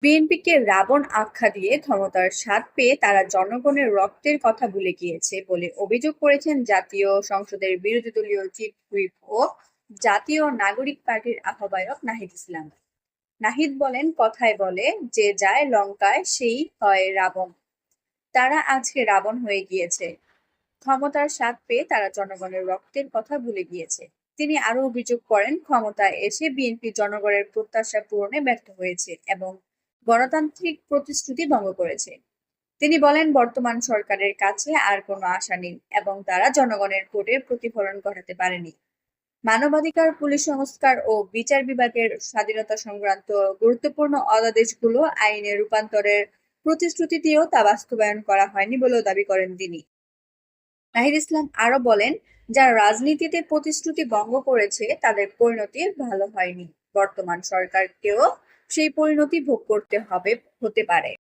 বিএনপিকে রাবণ আখ্যা দিয়ে ক্ষমতার স্বাদ পেয়ে তারা জনগণের রক্তের কথা ভুলে গিয়েছে বলে অভিযোগ করেছেন জাতীয় সংসদের বিরোধী দলীয় চিফ হুইপ ও জাতীয় নাগরিক পার্টির আহ্বায়ক নাহিদ ইসলাম। নাহিদ বলেন, কথায় বলে যে যায় লঙ্কায় সেই হয় রাবণ। তারা আজকে রাবণ হয়ে গিয়েছে। ক্ষমতার স্বাদ পেয়ে তারা জনগণের রক্তের কথা ভুলে গিয়েছে। তিনি আরো অভিযোগ করেন, ক্ষমতায় এসে বিএনপি জনগণের প্রত্যাশা পূরণে ব্যর্থ হয়েছে এবং গণতান্ত্রিক প্রতিশ্রুতি ভঙ্গ করেছে। তিনি বলেন, বর্তমান সরকারের কাছে আর কোনো আশা নেই এবং তারা জনগণের ভোটের প্রতিফলন ঘটাতে পারেনি। মানবাধিকার, পুলিশ সংস্কার ও বিচার বিভাগের স্বাধীনতা সংক্রান্ত গুরুত্বপূর্ণ অধ্যাদেশগুলো আইনে রূপান্তরের প্রতিশ্রুতি দিয়েও তা বাস্তবায়ন করা হয়নি বলেও দাবি করেন তিনি। নাহিদ ইসলাম আরো বলেন, যারা রাজনীতিতে প্রতিশ্রুতি ভঙ্গ করেছে তাদের পরিণতি ভালো হয়নি। বর্তমান সরকারকেও সেই পরিণতি ভোগ করতে হতে পারে।